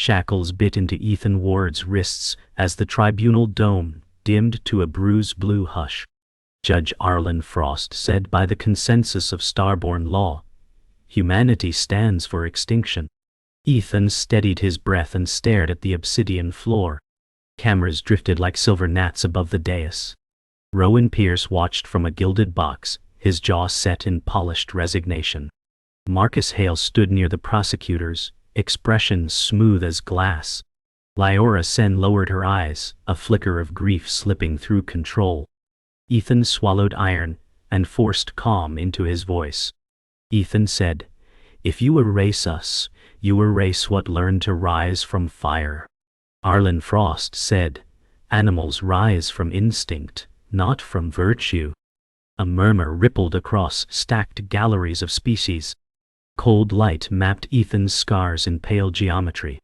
Shackles bit into Ethan Ward's wrists as the tribunal dome dimmed to a bruised blue hush. Judge Arlen Frost said, by the consensus of starborn law, humanity stands for extinction. Ethan steadied his breath and stared at the obsidian floor. Cameras drifted like silver gnats above the dais. Rowan Pierce watched from a gilded box, his jaw set in polished resignation. Marcus Hale stood near the prosecutors, expression smooth as glass. Lyora Sen lowered her eyes, a flicker of grief slipping through control. Ethan swallowed iron and forced calm into his voice. Ethan said, "If you erase us, you erase what learned to rise from fire." Arlen Frost said, "Animals rise from instinct, not from virtue." A murmur rippled across stacked galleries of species. Cold light mapped Ethan's scars in pale geometry.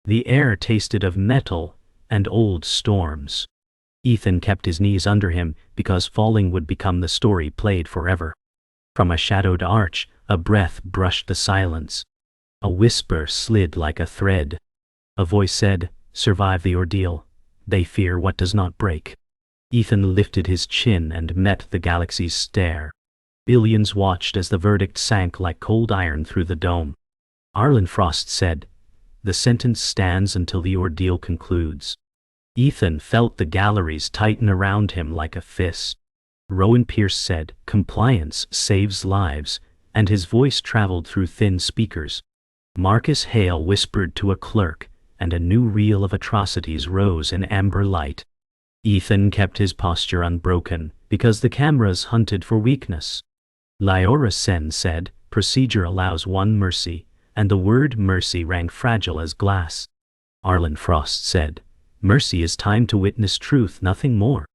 The air tasted of metal and old storms. Ethan kept his knees under him because falling would become the story played forever. From a shadowed arch, a breath brushed the silence. A whisper slid like a thread. A voice said, "Survive the ordeal. They fear what does not break." Ethan lifted his chin and met the galaxy's stare. Billions watched as the verdict sank like cold iron through the dome. Arlen Frost said, "The sentence stands until the ordeal concludes." Ethan felt the galleries tighten around him like a fist. Rowan Pierce said, "Compliance saves lives," and his voice traveled through thin speakers. Marcus Hale whispered to a clerk, and a new reel of atrocities rose in amber light. Ethan kept his posture unbroken, because the cameras hunted for weakness. Lyora Sen said, "Procedure allows one mercy," and the word mercy rang fragile as glass. Arlen Frost said, "Mercy is time to witness truth, nothing more."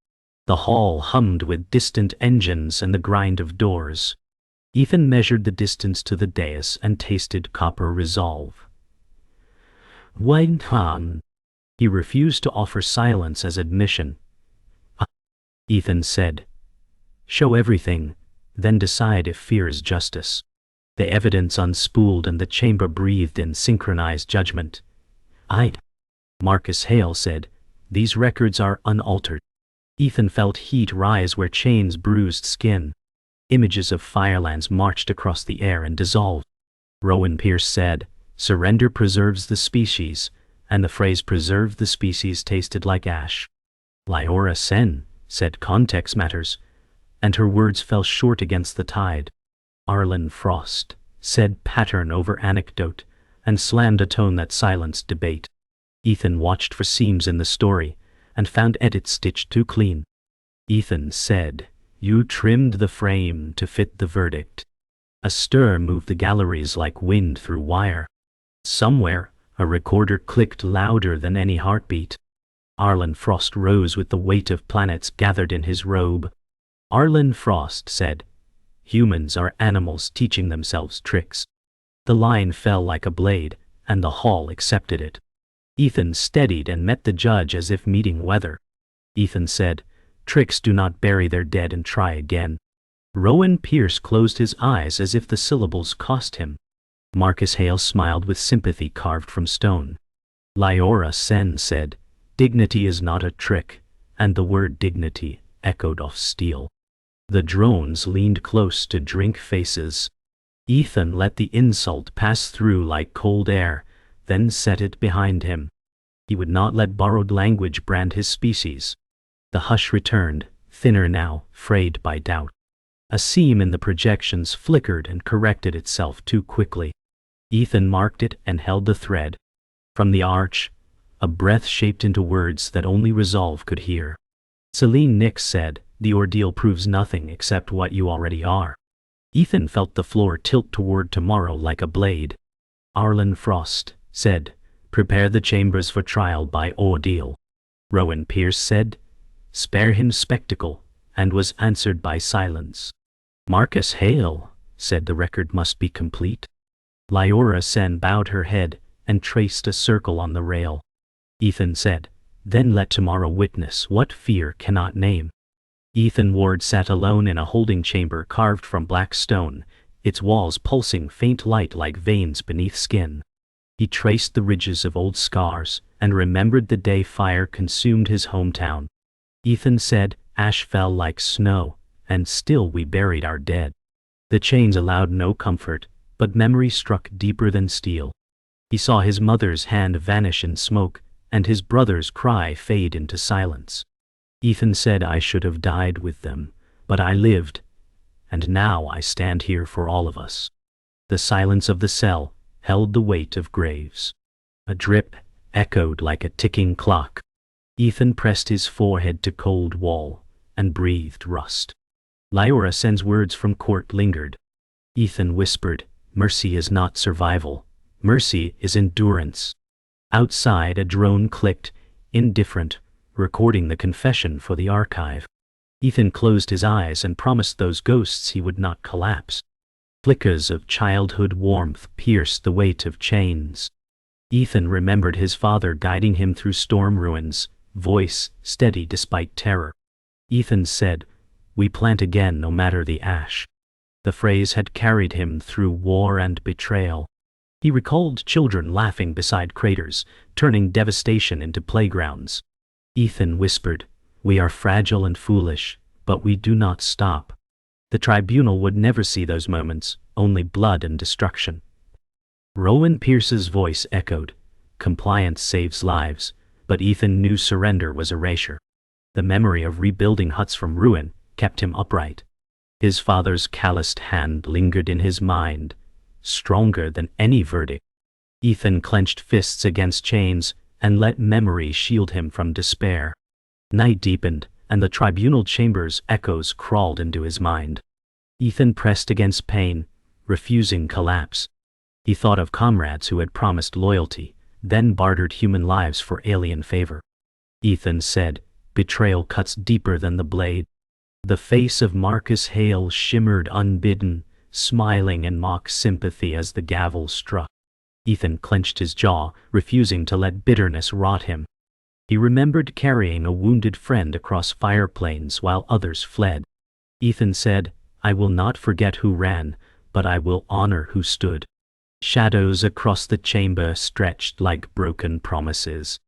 The hall hummed with distant engines and the grind of doors. Ethan measured the distance to the dais and tasted copper resolve. "Wait, He refused to offer silence as admission. Ethan said, "Show everything, then decide if fear is justice." The evidence unspooled and the chamber breathed in synchronized judgment. Marcus Hale said, "These records are unaltered." Ethan felt heat rise where chains bruised skin. Images of firelands marched across the air and dissolved. Rowan Pierce said, "Surrender preserves the species," and the phrase "preserve the species" tasted like ash. Lyora Sen said, "Context matters," and her words fell short against the tide. Arlen Frost said, "Pattern over anecdote," and slammed a tone that silenced debate. Ethan watched for seams in the story, and found edits stitched too clean. Ethan said, "You trimmed the frame to fit the verdict." A stir moved the galleries like wind through wire. Somewhere, a recorder clicked louder than any heartbeat. Arlen Frost rose with the weight of planets gathered in his robe. Arlen Frost said, "Humans are animals teaching themselves tricks." The line fell like a blade, and the hall accepted it. Ethan steadied and met the judge as if meeting weather. Ethan said, "Tricks do not bury their dead and try again." Rowan Pierce closed his eyes as if the syllables cost him. Marcus Hale smiled with sympathy carved from stone. Lyora Sen said, "Dignity is not a trick," and the word dignity echoed off steel. The drones leaned close to drink faces. Ethan let the insult pass through like cold air, then set it behind him. He would not let borrowed language brand his species. The hush returned, thinner now, frayed by doubt. A seam in the projections flickered and corrected itself too quickly. Ethan marked it and held the thread. From the arch, a breath shaped into words that only resolve could hear. Celine Nix said, "The ordeal proves nothing except what you already are." Ethan felt the floor tilt toward tomorrow like a blade. Arlen Frost said, "Prepare the chambers for trial by ordeal." Rowan Pierce said, "Spare him spectacle," and was answered by silence. Marcus Hale said, "The record must be complete." Lyora Sen bowed her head and traced a circle on the rail. Ethan said, "Then let tomorrow witness what fear cannot name." Ethan Ward sat alone in a holding chamber carved from black stone, its walls pulsing faint light like veins beneath skin. He traced the ridges of old scars and remembered the day fire consumed his hometown. Ethan said, "Ash fell like snow, and still we buried our dead." The chains allowed no comfort, but memory struck deeper than steel. He saw his mother's hand vanish in smoke, and his brother's cry fade into silence. Ethan said, "I should have died with them, but I lived, and now I stand here for all of us." The silence of the cell held the weight of graves. A drip echoed like a ticking clock. Ethan pressed his forehead to cold wall and breathed rust. Lyora Sen's words from court lingered. Ethan whispered, "Mercy is not survival. Mercy is endurance." Outside, a drone clicked, indifferent, recording the confession for the archive. Ethan closed his eyes and promised those ghosts he would not collapse. Flickers of childhood warmth pierced the weight of chains. Ethan remembered his father guiding him through storm ruins, voice steady despite terror. Ethan said, "We plant again no matter the ash." The phrase had carried him through war and betrayal. He recalled children laughing beside craters, turning devastation into playgrounds. Ethan whispered, "We are fragile and foolish, but we do not stop." The tribunal would never see those moments, only blood and destruction. Rowan Pierce's voice echoed, "Compliance saves lives," but Ethan knew surrender was erasure. The memory of rebuilding huts from ruin kept him upright. His father's calloused hand lingered in his mind, stronger than any verdict. Ethan clenched fists against chains and let memory shield him from despair. Night deepened, and the tribunal chamber's echoes crawled into his mind. Ethan pressed against pain, refusing collapse. He thought of comrades who had promised loyalty, then bartered human lives for alien favor. Ethan said, "Betrayal cuts deeper than the blade." The face of Marcus Hale shimmered unbidden, smiling in mock sympathy as the gavel struck. Ethan clenched his jaw, refusing to let bitterness rot him. He remembered carrying a wounded friend across fire plains while others fled. Ethan said, "I will not forget who ran, but I will honor who stood." Shadows across the chamber stretched like broken promises.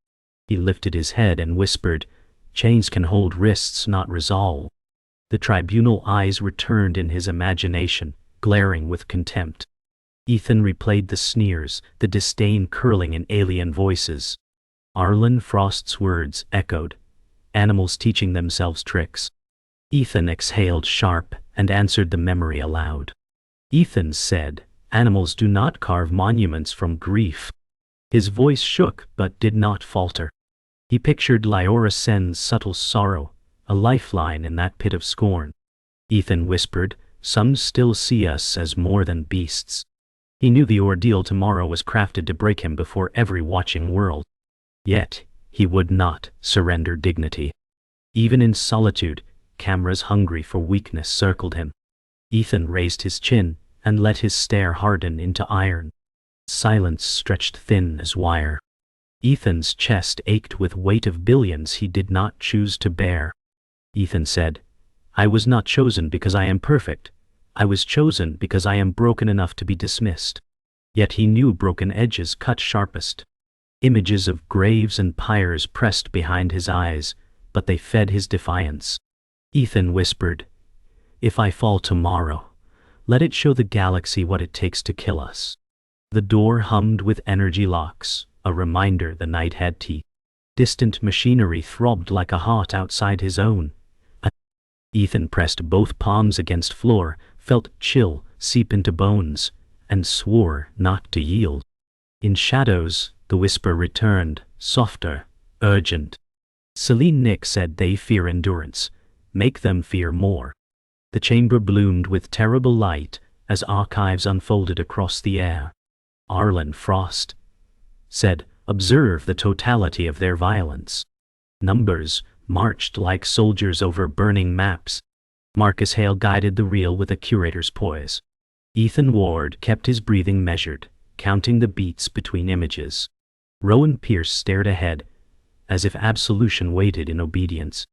He lifted his head and whispered, "Chains can hold wrists, not resolve." The tribunal eyes returned in his imagination, glaring with contempt. Ethan replayed the sneers, the disdain curling in alien voices. Arlen Frost's words echoed, "Animals teaching themselves tricks." Ethan exhaled sharp and answered the memory aloud. Ethan said, "Animals do not carve monuments from grief." His voice shook but did not falter. He pictured Lyora Sen's subtle sorrow, a lifeline in that pit of scorn. Ethan whispered, "Some still see us as more than beasts." He knew the ordeal tomorrow was crafted to break him before every watching world. Yet, he would not surrender dignity. Even in solitude, cameras hungry for weakness circled him. Ethan raised his chin and let his stare harden into iron. Silence stretched thin as wire. Ethan's chest ached with weight of billions he did not choose to bear. Ethan said, "I was not chosen because I am perfect. I was chosen because I am broken enough to be dismissed." Yet he knew broken edges cut sharpest. Images of graves and pyres pressed behind his eyes, but they fed his defiance. Ethan whispered, "If I fall tomorrow, let it show the galaxy what it takes to kill us." The door hummed with energy locks, a reminder the night had teeth. Distant machinery throbbed like a heart outside his own. Ethan pressed both palms against floor, felt chill seep into bones, and swore not to yield. In shadows, the whisper returned, softer, urgent. Celine Nick said, "They fear endurance. Make them fear more." The chamber bloomed with terrible light as archives unfolded across the air. Arlen Frost said, "Observe the totality of their violence." Numbers marched like soldiers over burning maps. Marcus Hale guided the reel with a curator's poise. Ethan Ward kept his breathing measured, counting the beats between images. Rowan Pierce stared ahead, as if absolution waited in obedience.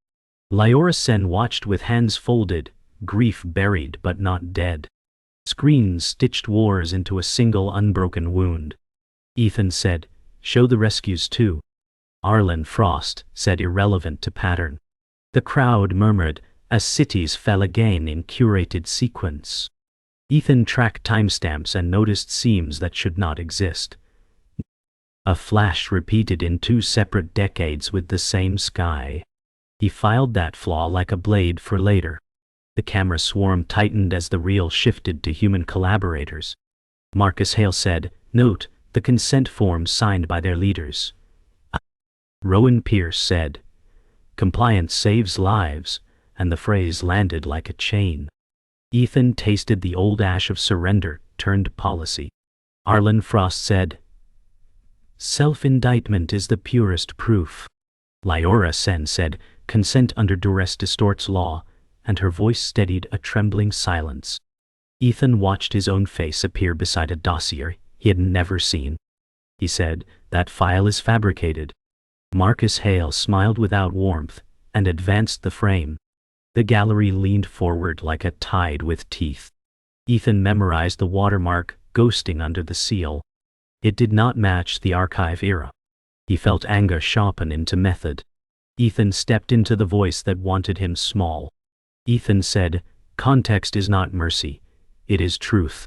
Lyora Sen watched with hands folded, grief buried but not dead. Screens stitched wars into a single unbroken wound. Ethan said, show the rescues too. Arlen Frost said irrelevant to pattern. The crowd murmured as cities fell again in curated sequence. Ethan tracked timestamps and noticed seams that should not exist. A flash repeated in 2 separate decades with the same sky. He filed that flaw like a blade for later. The camera swarm tightened as the reel shifted to human collaborators. Marcus Hale said, note, the consent forms signed by their leaders. Rowan Pierce said, compliance saves lives, and the phrase landed like a chain. Ethan tasted the old ash of surrender turned policy. Arlen Frost said, self-indictment is the purest proof. Lyora Sen said, consent under duress distorts law, and her voice steadied a trembling silence. Ethan watched his own face appear beside a dossier he had never seen. He said, that file is fabricated. Marcus Hale smiled without warmth and advanced the frame. The gallery leaned forward like a tide with teeth. Ethan memorized the watermark ghosting under the seal. It did not match the archive era. He felt anger sharpen into method. Ethan stepped into the voice that wanted him small. Ethan said, context is not mercy, it is truth.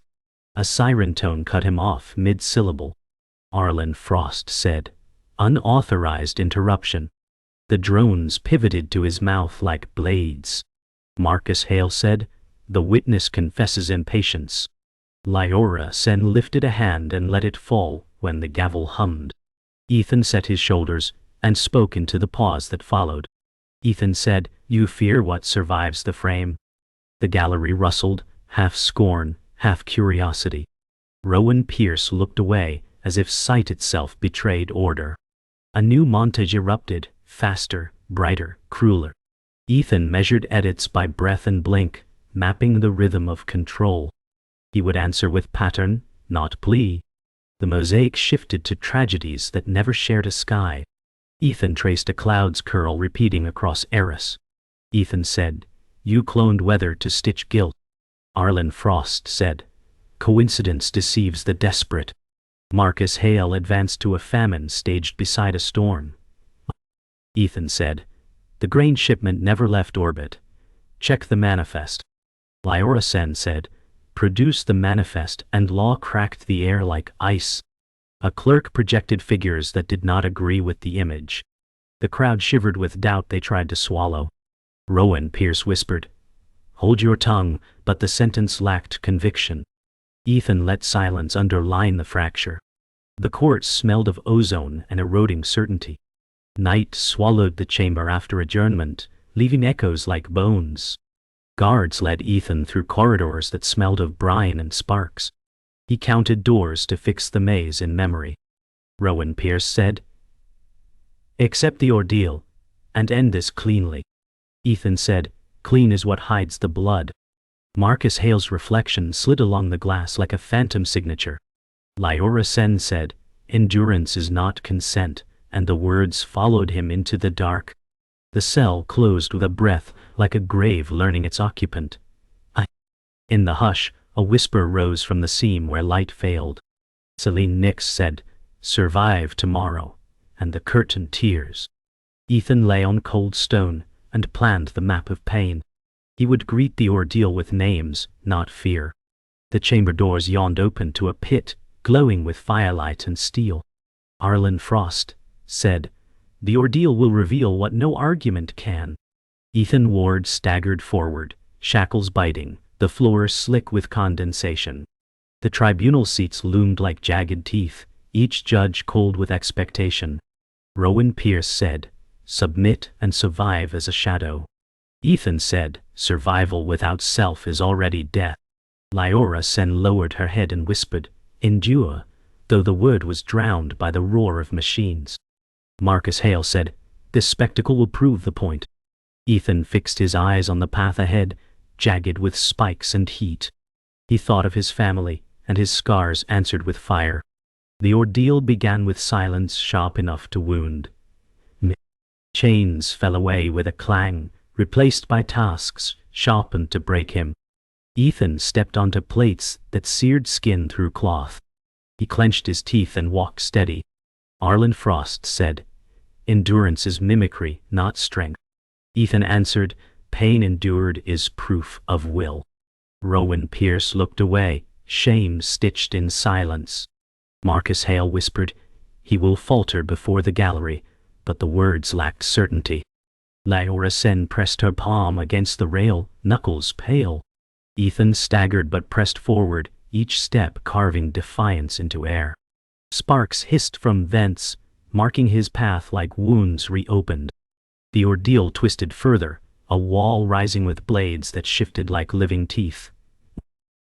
A siren tone cut him off mid-syllable. Arlen Frost said, unauthorized interruption. The drones pivoted to his mouth like blades. Marcus Hale said, the witness confesses impatience. Lyora Sen lifted a hand and let it fall when the gavel hummed. Ethan set his shoulders and spoke into the pause that followed. Ethan said, you fear what survives the frame. The gallery rustled, half scorn, half curiosity. Rowan Pierce looked away as if sight itself betrayed order. A new montage erupted, faster, brighter, crueler. Ethan measured edits by breath and blink, mapping the rhythm of control. He would answer with pattern, not plea. The mosaic shifted to tragedies that never shared a sky. Ethan traced a cloud's curl repeating across Eris. Ethan said, you cloned weather to stitch guilt. Arlen Frost said, coincidence deceives the desperate. Marcus Hale advanced to a famine staged beside a storm. Ethan said, the grain shipment never left orbit. Check the manifest. Lyora Sen said, produce the manifest, and law cracked the air like ice. A clerk projected figures that did not agree with the image. The crowd shivered with doubt they tried to swallow. Rowan Pierce whispered, hold your tongue, but the sentence lacked conviction. Ethan let silence underline the fracture. The court smelled of ozone and eroding certainty. Night swallowed the chamber after adjournment, leaving echoes like bones. Guards led Ethan through corridors that smelled of brine and sparks. He counted doors to fix the maze in memory. Rowan Pierce said, accept the ordeal, and end this cleanly. Ethan said, clean is what hides the blood. Marcus Hale's reflection slid along the glass like a phantom signature. Lyora Sen said, endurance is not consent, and the words followed him into the dark. The cell closed with a breath like a grave learning its occupant. In the hush, a whisper rose from the seam where light failed. Celine Nix said, survive tomorrow, and the curtain tears. Ethan lay on cold stone and planned the map of pain. He would greet the ordeal with names, not fear. The chamber doors yawned open to a pit, glowing with firelight and steel. Arlen Frost said, the ordeal will reveal what no argument can. Ethan Ward staggered forward, shackles biting, the floor slick with condensation. The tribunal seats loomed like jagged teeth, each judge cold with expectation. Rowan Pierce said, submit and survive as a shadow. Ethan said, survival without self is already death. Lyora Sen lowered her head and whispered, endure, though the word was drowned by the roar of machines. Marcus Hale said, this spectacle will prove the point. Ethan fixed his eyes on the path ahead, jagged with spikes and heat. He thought of his family, and his scars answered with fire. The ordeal began with silence sharp enough to wound. Chains fell away with a clang, replaced by tasks sharpened to break him. Ethan stepped onto plates that seared skin through cloth. He clenched his teeth and walked steady. Arlen Frost said, "Endurance is mimicry, not strength." Ethan answered, "Pain endured is proof of will." Rowan Pierce looked away, shame stitched in silence. Marcus Hale whispered, "He will falter before the gallery," but the words lacked certainty. Lyora Sen pressed her palm against the rail, knuckles pale. Ethan staggered but pressed forward, each step carving defiance into air. Sparks hissed from vents, marking his path like wounds reopened. The ordeal twisted further, a wall rising with blades that shifted like living teeth.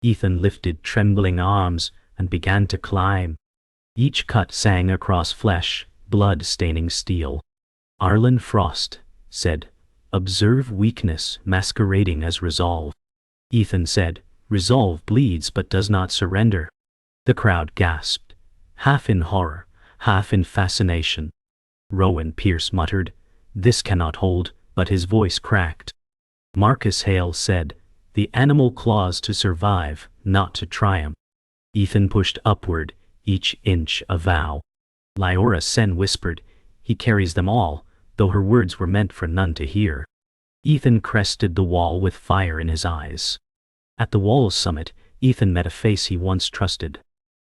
Ethan lifted trembling arms and began to climb. Each cut sang across flesh, blood staining steel. Arlen Frost said, "Observe weakness masquerading as resolve." Ethan said, "Resolve bleeds but does not surrender." The crowd gasped, half in horror, half in fascination. Rowan Pierce muttered, "This cannot hold," but his voice cracked. Marcus Hale said, "The animal claws to survive, not to triumph." Ethan pushed upward, each inch a vow. Lyora Sen whispered, "He carries them all," though her words were meant for none to hear. Ethan crested the wall with fire in his eyes. At the wall's summit, Ethan met a face he once trusted.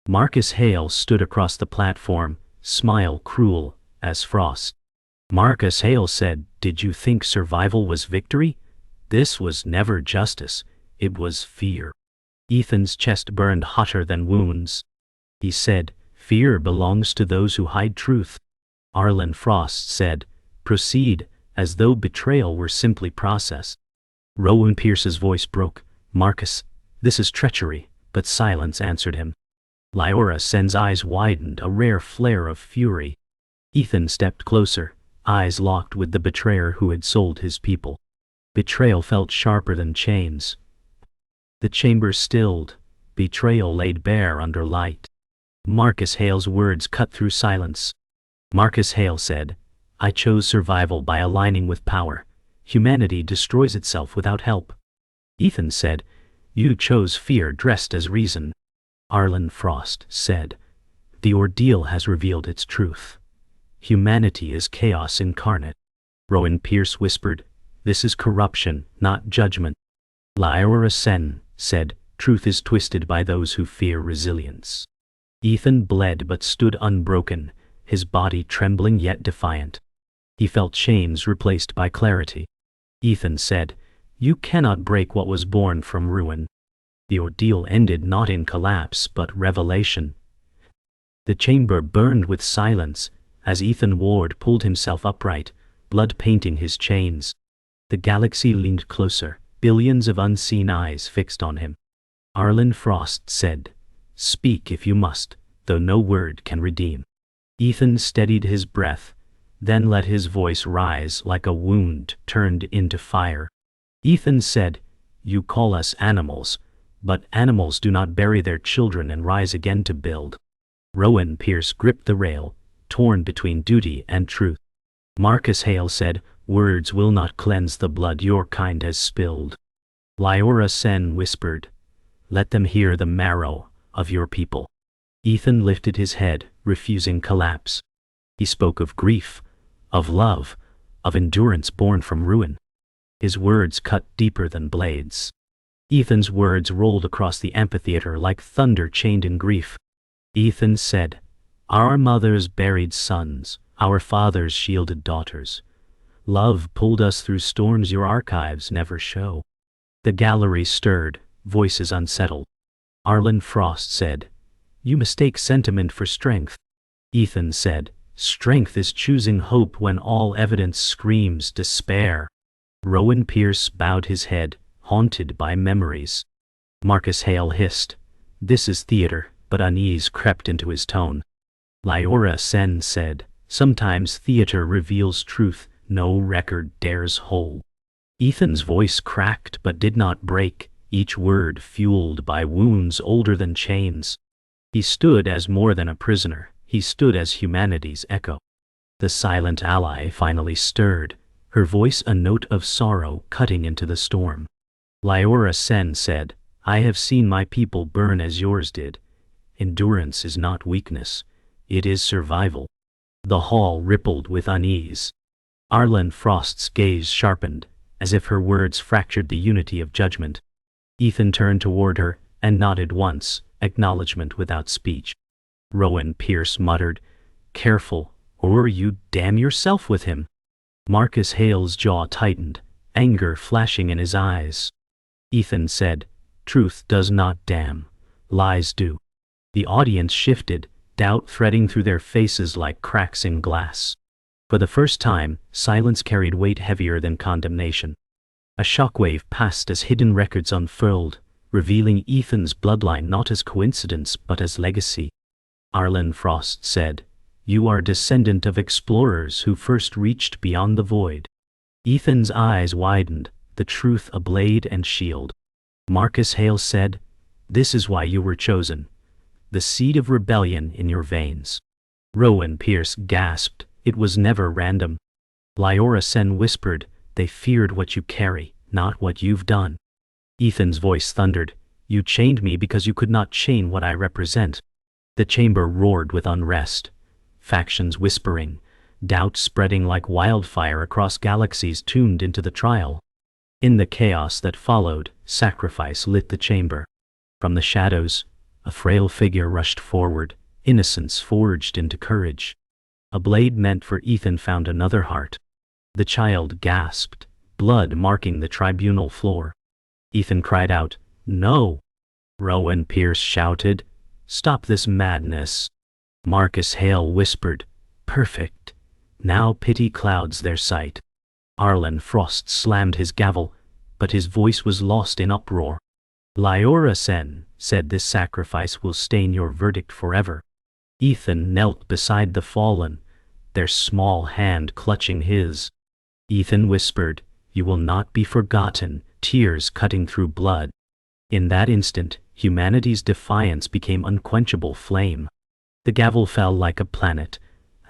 Marcus Hale stood across the platform, smile cruel as frost. Marcus Hale said, "Did you think survival was victory? This was never justice, it was fear." Ethan's chest burned hotter than wounds. He said, "Fear belongs to those who hide truth." Arlen Frost said, "Proceed, as though betrayal were simply process." Rowan Pierce's voice broke, "Marcus, this is treachery," but silence answered him. Lyora Sen's eyes widened, a rare flare of fury. Ethan stepped closer, eyes locked with the betrayer who had sold his people. Betrayal felt sharper than chains. The chamber stilled, betrayal laid bare under light. Marcus Hale's words cut through silence. Marcus Hale said, "I chose survival by aligning with power. Humanity destroys itself without help." Ethan said, "You chose fear dressed as reason." Arlen Frost said, "The ordeal has revealed its truth. Humanity is chaos incarnate." Rowan Pierce whispered, "This is corruption, not judgment." Lyora Sen said, "Truth is twisted by those who fear resilience." Ethan bled but stood unbroken, his body trembling yet defiant. He felt chains replaced by clarity. Ethan said, "You cannot break what was born from ruin." The ordeal ended not in collapse but revelation. The chamber burned with silence as Ethan Ward pulled himself upright, blood painting his chains. The galaxy leaned closer, billions of unseen eyes fixed on him. Arlen Frost said, "Speak if you must, though no word can redeem." Ethan steadied his breath, then let his voice rise like a wound turned into fire. Ethan said, "You call us animals, but animals do not bury their children and rise again to build." Rowan Pierce gripped the rail, torn between duty and truth. Marcus Hale said, "Words will not cleanse the blood your kind has spilled." Lyora Sen whispered, "Let them hear the marrow of your people." Ethan lifted his head, refusing collapse. He spoke of grief, of love, of endurance born from ruin. His words cut deeper than blades. Ethan's words rolled across the amphitheater like thunder chained in grief. Ethan said, "Our mothers buried sons, our fathers shielded daughters. Love pulled us through storms your archives never show." The gallery stirred, voices unsettled. Arlen Frost said, "You mistake sentiment for strength." Ethan said, "Strength is choosing hope when all evidence screams despair." Rowan Pierce bowed his head, haunted by memories. Marcus Hale hissed, "This is theater," but unease crept into his tone. Lyora Sen said, "Sometimes theater reveals truth no record dares hold." Ethan's voice cracked but did not break, each word fueled by wounds older than chains. He stood as more than a prisoner, he stood as humanity's echo. The silent ally finally stirred, her voice a note of sorrow cutting into the storm. Lyora Sen said, "I have seen my people burn as yours did, Endurance is not weakness, it is survival. The hall rippled with unease. Arlen Frost's gaze sharpened, as if her words fractured the unity of judgment. Ethan turned toward her and nodded once, acknowledgement without speech. Rowan Pierce muttered, "Careful, or you damn yourself with him." Marcus Hale's jaw tightened, anger flashing in his eyes. Ethan said, "Truth does not damn, lies do." The audience shifted, doubt threading through their faces like cracks in glass. For the first time, silence carried weight heavier than condemnation. A shockwave passed as hidden records unfurled, revealing Ethan's bloodline not as coincidence but as legacy. Arlen Frost said, "You are descendant of explorers who first reached beyond the void." Ethan's eyes widened, the truth a blade and shield. Marcus Hale said, "This is why you were chosen. The seed of rebellion in your veins." Rowan Pierce gasped, "It was never random." Lyora Sen whispered, "They feared what you carry, not what you've done." Ethan's voice thundered, "You chained me because you could not chain what I represent." The chamber roared with unrest. Factions whispering, doubt spreading like wildfire across galaxies tuned into the trial. In the chaos that followed, sacrifice lit the chamber. From the shadows, a frail figure rushed forward, innocence forged into courage. A blade meant for Ethan found another heart. The child gasped, blood marking the tribunal floor. Ethan cried out, "No!" Rowan Pierce shouted, "Stop this madness." Marcus Hale whispered, "Perfect. Now pity clouds their sight." Arlen Frost slammed his gavel, but his voice was lost in uproar. Lyora Sen said, "This sacrifice will stain your verdict forever." Ethan knelt beside the fallen, their small hand clutching his. Ethan whispered, "You will not be forgotten," tears cutting through blood. In that instant, humanity's defiance became unquenchable flame. The gavel fell like a planet,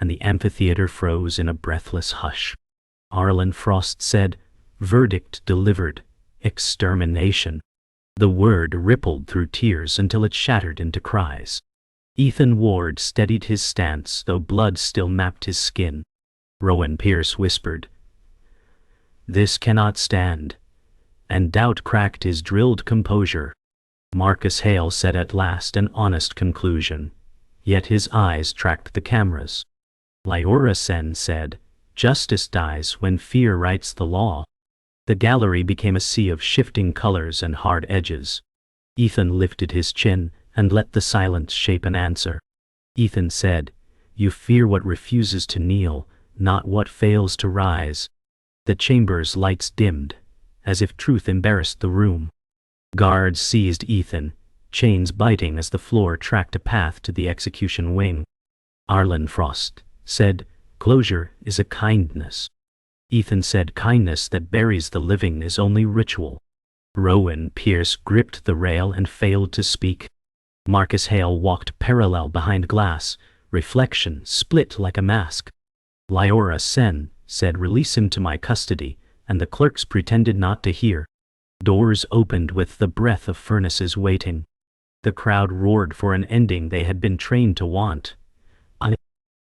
and the amphitheater froze in a breathless hush. Arlen Frost said, "Verdict delivered. Extermination." The word rippled through tears until it shattered into cries. Ethan Ward steadied his stance, though blood still mapped his skin. Rowan Pierce whispered, "This cannot stand," and doubt cracked his drilled composure. Marcus Hale said at last an honest conclusion, yet his eyes tracked the cameras. Lyora Sen said, "Justice dies when fear writes the law." The gallery became a sea of shifting colors and hard edges. Ethan lifted his chin and let the silence shape an answer. Ethan said, "You fear what refuses to kneel, not what fails to rise." The chamber's lights dimmed, as if truth embarrassed the room. Guards seized Ethan, chains biting as the floor tracked a path to the execution wing. Arlen Frost said, "Closure is a kindness." Ethan said, "Kindness that buries the living is only ritual." Rowan Pierce gripped the rail and failed to speak. Marcus Hale walked parallel behind glass, reflection split like a mask. Lyora Sen said, "Release him to my custody," and the clerks pretended not to hear. Doors opened with the breath of furnaces waiting. The crowd roared for an ending they had been trained to want.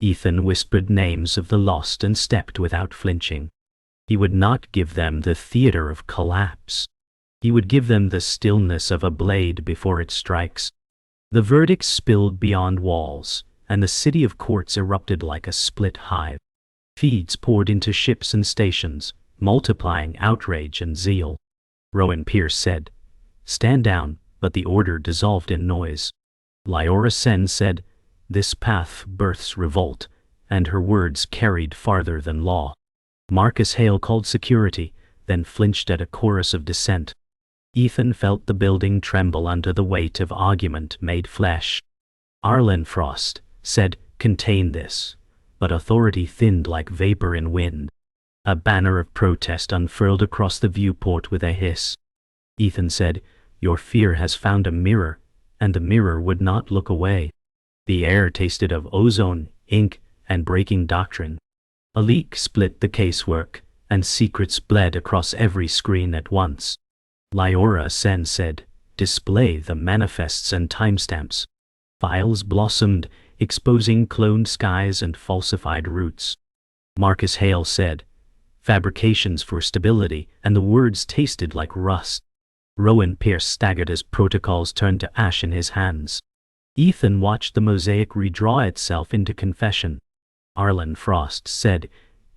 Ethan whispered names of the lost and stepped without flinching. He would not give them the theater of collapse. He would give them the stillness of a blade before it strikes. The verdict spilled beyond walls, and the city of courts erupted like a split hive. Feeds poured into ships and stations, multiplying outrage and zeal. Rowan Pierce said, "Stand down," but the order dissolved in noise. Lyora Sen said, "This path births revolt," and her words carried farther than law. Marcus Hale called security, then flinched at a chorus of dissent. Ethan felt the building tremble under the weight of argument made flesh. Arlen Frost said, "Contain this," but authority thinned like vapor in wind. A banner of protest unfurled across the viewport with a hiss. Ethan said, "Your fear has found a mirror," and the mirror would not look away. The air tasted of ozone, ink, and breaking doctrine. A leak split the casework, and secrets bled across every screen at once. Lyora Sen said, "Display the manifests and timestamps." Files blossomed, exposing cloned skies and falsified routes. Marcus Hale said, "Fabrications for stability," and the words tasted like rust. Rowan Pierce staggered as protocols turned to ash in his hands. Ethan watched the mosaic redraw itself into confession. Arlen Frost said,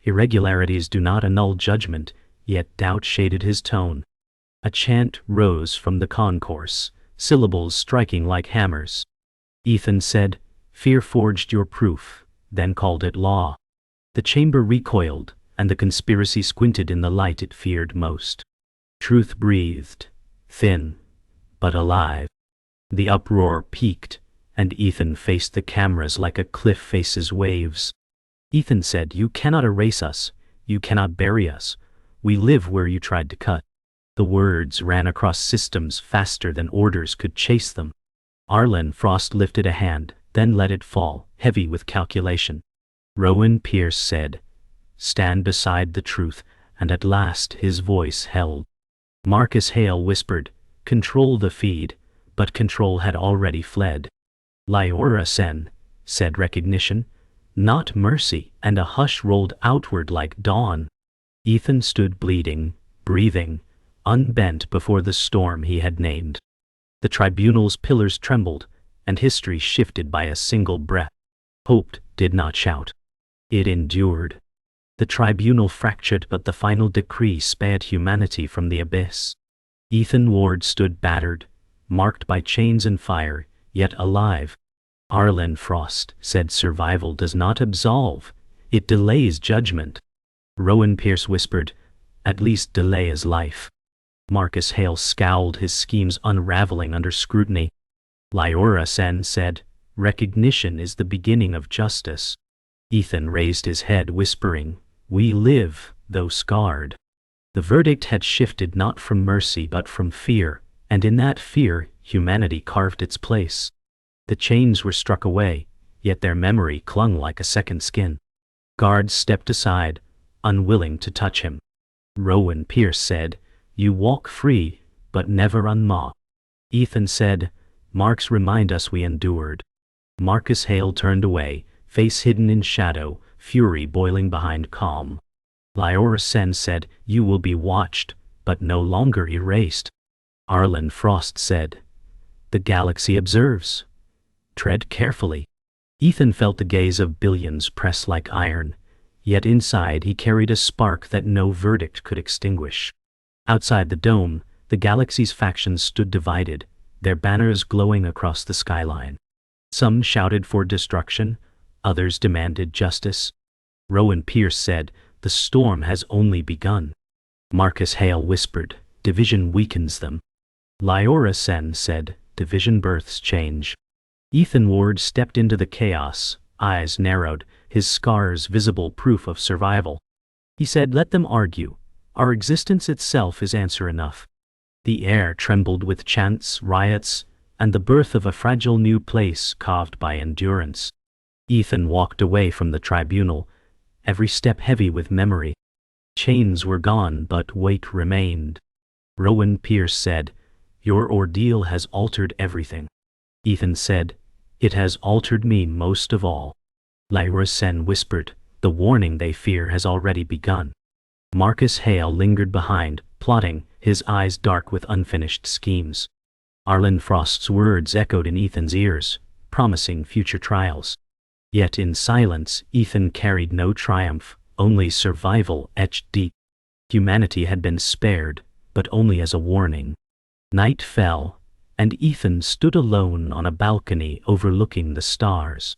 "Irregularities do not annul judgment," yet doubt shaded his tone. A chant rose from the concourse, syllables striking like hammers. Ethan said, "Fear forged your proof," then called it law. The chamber recoiled, and the conspiracy squinted in the light it feared most. Truth breathed, thin, but alive. The uproar peaked, and Ethan faced the cameras like a cliff faces waves. Ethan said, "You cannot erase us, you cannot bury us. We live where you tried to cut." The words ran across systems faster than orders could chase them. Arlen Frost lifted a hand, then let it fall, heavy with calculation. Rowan Pierce said, "Stand beside the truth," and at last his voice held. Marcus Hale whispered, "Control the feed," but control had already fled. Lyora Sen, said recognition, not mercy, and a hush rolled outward like dawn. Ethan stood bleeding, breathing, unbent before the storm he had named. The tribunal's pillars trembled, and history shifted by a single breath. Hope did not shout. It endured. The tribunal fractured, but the final decree spared humanity from the abyss. Ethan Ward stood battered, marked by chains and fire, yet alive. Arlen Frost said, "Survival does not absolve, it delays judgment." Rowan Pierce whispered, "At least delay is life." Marcus Hale scowled, his schemes unraveling under scrutiny. Lyora Sen said, "Recognition is the beginning of justice." Ethan raised his head, whispering, "We live, though scarred." The verdict had shifted not from mercy but from fear, and in that fear, humanity carved its place. The chains were struck away, yet their memory clung like a second skin. Guards stepped aside, unwilling to touch him. Rowan Pierce said, "You walk free, but never unmocked." Ethan said, "Marks remind us we endured." Marcus Hale turned away, face hidden in shadow, fury boiling behind calm. Lyora Sen said, "You will be watched, but no longer erased." Arlen Frost said, "The galaxy observes. Tread carefully." Ethan felt the gaze of billions press like iron, yet inside he carried a spark that no verdict could extinguish. Outside the dome, the galaxy's factions stood divided, their banners glowing across the skyline. Some shouted for destruction, others demanded justice. Rowan Pierce said, "The storm has only begun." Marcus Hale whispered, "Division weakens them." Lyora Sen said, "Division births change." Ethan Ward stepped into the chaos, eyes narrowed, his scars visible proof of survival. He said, "Let them argue. Our existence itself is answer enough." The air trembled with chants, riots, and the birth of a fragile new place carved by endurance. Ethan walked away from the tribunal, every step heavy with memory. Chains were gone, but weight remained. Rowan Pierce said, "Your ordeal has altered everything." Ethan said, "It has altered me most of all." Lyra Sen whispered, "The warning they fear has already begun." Marcus Hale lingered behind, plotting, his eyes dark with unfinished schemes. Arlen Frost's words echoed in Ethan's ears, promising future trials. Yet in silence, Ethan carried no triumph, only survival etched deep. Humanity had been spared, but only as a warning. Night fell, and Ethan stood alone on a balcony overlooking the stars.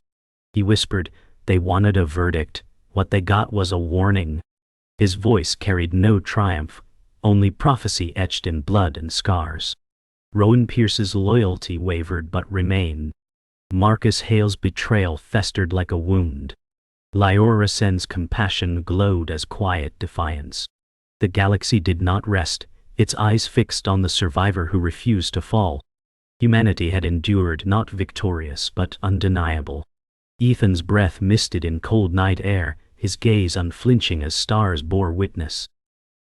He whispered, "They wanted a verdict. What they got was a warning." His voice carried no triumph, only prophecy etched in blood and scars. Rowan Pierce's loyalty wavered but remained. Marcus Hale's betrayal festered like a wound. Lyora Sen's compassion glowed as quiet defiance. The galaxy did not rest, its eyes fixed on the survivor who refused to fall. Humanity had endured, not victorious but undeniable. Ethan's breath misted in cold night air, his gaze unflinching as stars bore witness.